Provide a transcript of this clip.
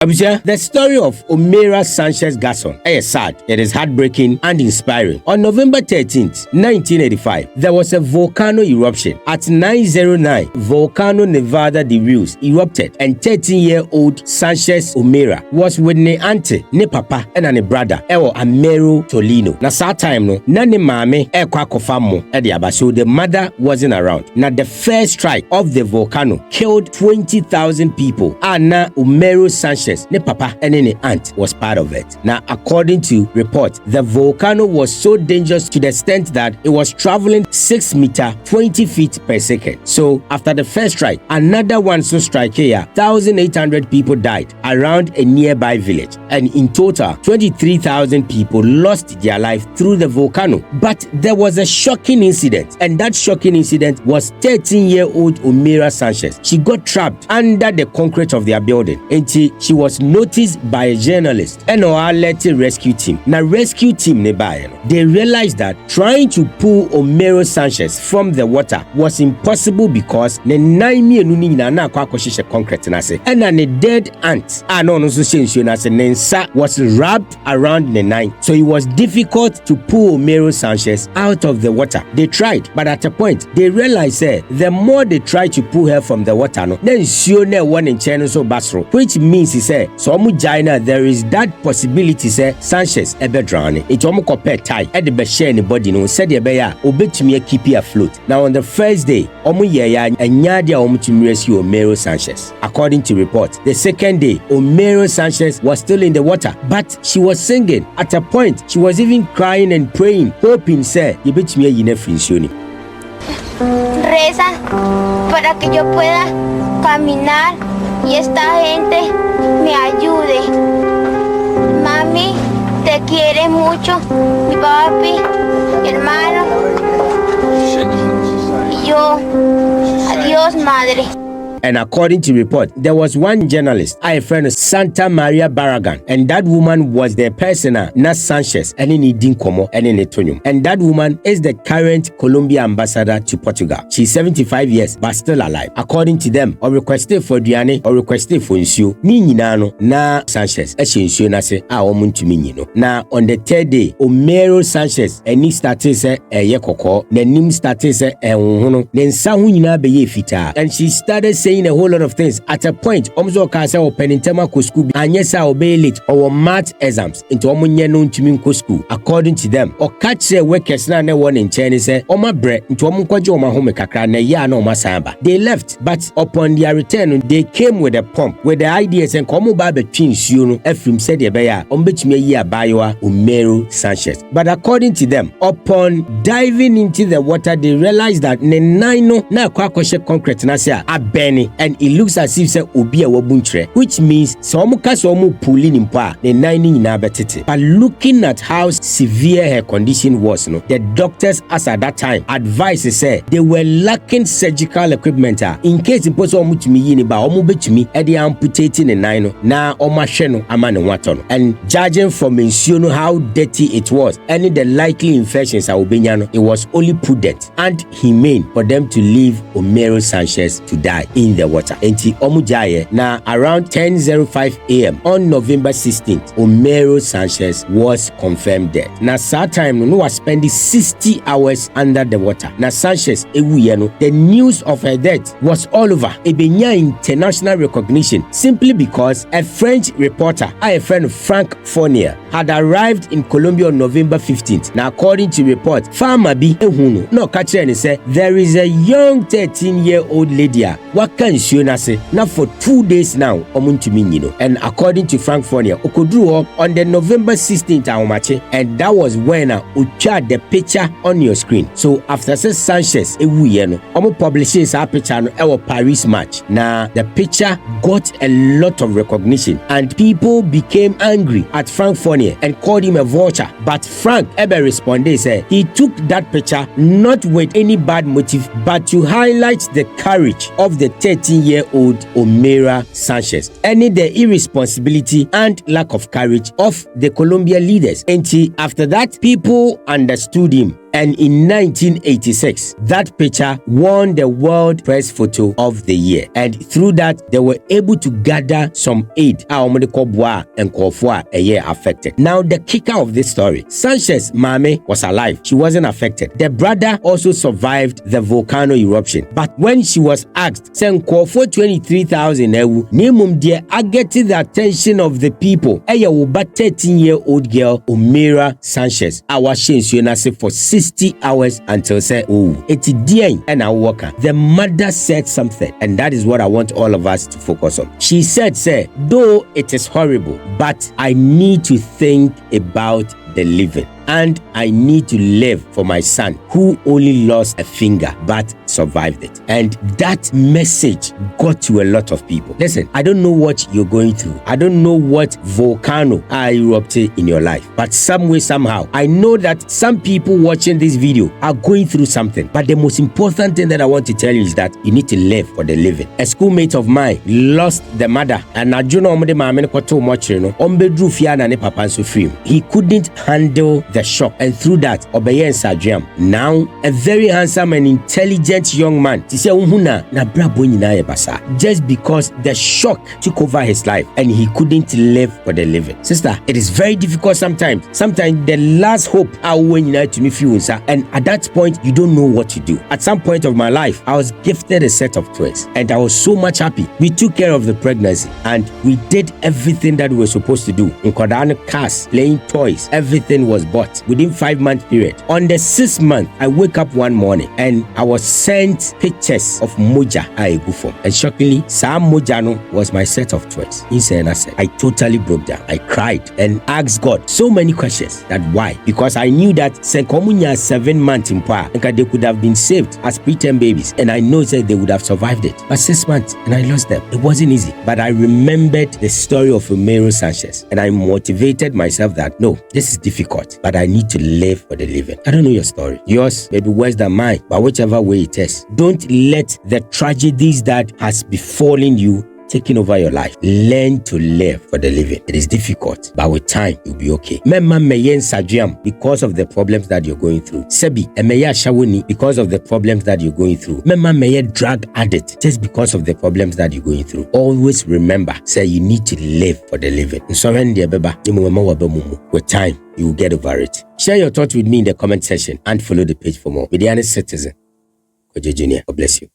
The story of Omayra Sanchez Garson is sad, it is heartbreaking and inspiring. On November 13th, 1985, there was a volcano eruption at AG0NY Volcano Nevada de Rios erupted, and 13-year-old Sanchez Omayra was with ne auntie, ne papa, and ne brother, ewo Amero Tolino. Na sa time no, na ne mame kwa kofamo aba, so the mother wasn't around. Na the first strike of the volcano killed 20,000 people, and na Omayra Sanchez, ne papa and ne aunt was part of it. Now, according to reports, the volcano was so dangerous to the extent that it was traveling 6 meters 20 feet per second. So after the first strike, another one so strike here, 1,800 people died around a nearby village, and in total 23,000 people lost their life through the volcano. But there was a shocking incident, and that shocking incident was 13-year-old Omayra Sanchez. She got trapped under the concrete of their building until she was noticed by a journalist and our alert rescue team. Now rescue team they realized that trying to pull Omayra Sanchez from the water was impossible because the 9 na concrete and a dead ant was wrapped around the 9, so it was difficult to pull Omayra Sanchez out of the water. They tried, but at a point they realized the more they tried to pull her from the water, then one in Basro, which means so Mujina, there is that possibility Sanchez ebe drowning. It compare tie at the share the body no said the bear obet me keep you afloat. Now on the first day, and Nyadia to rescue Omayra Sanchez. According to reports, the second day, Omayra Sanchez was still in the water, but she was singing. At a point, she was even crying and praying, hoping you bet me a Reza para que yo pueda caminar y esta gente me ayude. Mami, te quiere mucho, mi papi, mi hermano, y yo. Adiós, madre. And according to report, there was one journalist, a friend Santa Maria Barragan, and that woman was the person na Sanchez and in Dinkomo and in Etonium. And that woman is the current Colombian ambassador to Portugal. She's 75 years but still alive. According to them, or requested for Diane or requested for Insio, ni na Sanchez, Insio na se omuntu na on the third day, Omayra Sanchez and he started yekoko, then started then sahunina beye fita, and she started saying a whole lot of things. At a point, Omzo Kasa or Penintema Kosku, Anyesa obey late or math exams into Omunyano Tuminko school. According to them, or catch a workers na one in China say, Oma bre into Omukwajo Mahome Kakra na ya no masamba. They left, but upon their return, they came with a pump with the ideas and Komu Babe Twins, Ephraim said Ebeya, Ombechme ya Bayoa, Omayra Sanchez. But according to them, upon diving into the water, they realized that Nenaino na Kwakoshe concrete nasia abeni. And it looks as if obi a wabuntre, which means some pulling in pa the 9 in abetete. But looking at how severe her condition was, the doctors as at that time advised they were lacking surgical equipment in case the person mutumi ba betumi e dey amputating the 9 na omahwe amane watono. And judging from mention how dirty it was and the likely infections it was only prudent and humane for them to leave Omayra Sanchez to die in the water. Enti omujaye na around 10:05 a.m. on November 16th, Omayra Sanchez was confirmed dead. Na that time no was spending 60 hours under the water. Na Sanchez the news of her death was all over. Ebenya international recognition simply because a French reporter, a friend Frank Fournier, had arrived in Colombia on November 15th. Now according to reports, farmer bi ehunu no catch and say there is a young 13-year-old lady now for 2 days now, and according to Frank Fournier, Okodru on the November 16th, and that was when Ucha the picture on your screen. So after Sanchez, publishes our picture our Paris match. Now the picture got a lot of recognition, and people became angry at Frank Fournier and called him a vulture. But Frank Eber responded, said he took that picture not with any bad motive, but to highlight the courage of the 13-year-old Omayra Sanchez and the irresponsibility and lack of courage of the Colombian leaders. And after that, people understood him And in 1986, that picture won the World Press Photo of the Year. And through that, they were able to gather some aid and affected. Now, the kicker of this story, Sanchez Mame was alive. She wasn't affected. The brother also survived the volcano eruption. But when she was asked, say, for 23,000 Nemum dear, I get the attention of the people. Eya uba 13-year-old girl, Omayra Sanchez. I was say for 60 hours until say, oh, it's dear and I worker. The mother said something, and that is what I want all of us to focus on. She said, say, though it is horrible, but I need to think about the living. And I need to live for my son who only lost a finger but survived it. And that message got to a lot of people. Listen, I don't know what you're going through. I don't know what volcano erupted in your life. But some way, somehow, I know that some people watching this video are going through something. But the most important thing that I want to tell you is that you need to live for the living. A schoolmate of mine lost the mother. And he couldn't handle the shock, and through that Obayra Sanchez, now a very handsome and intelligent young man, just because the shock took over his life and he couldn't live for the living. Sister, it is very difficult sometimes the last hope to me few, and at that point you don't know what to do. At some point of my life, I was gifted a set of twins and I was so much happy. We took care of the pregnancy and we did everything that we were supposed to do. In Kodana cars, playing toys, everything was bought within 5-month period. On the 6th month, I wake up one morning and I was sent pictures of moja form. And shockingly, Sam Mojano was my set of twins. I totally broke down. I cried and asked God so many questions. That why? Because I knew that Senkomunya 7 months in power, and they could have been saved as preterm babies, and I know that they would have survived it. But 6 months and I lost them. It wasn't easy. But I remembered the story of Omayra Sanchez, and I motivated myself that no, this is difficult, but I need to live for the living. I don't know your story. Yours may be worse than mine, but whichever way it is, don't let the tragedies that has befallen you taking over your life. Learn to live for the living. It is difficult, but with time, you'll be okay. Mema meyen sajiam because of the problems that you're going through. Sebi, emeya shawuni because of the problems that you're going through. Mema meye drug addict just because of the problems that you're going through. Always remember, say you need to live for the living. With time, you will get over it. Share your thoughts with me in the comment section and follow the page for more. With the honest citizen, AG0NY. God bless you.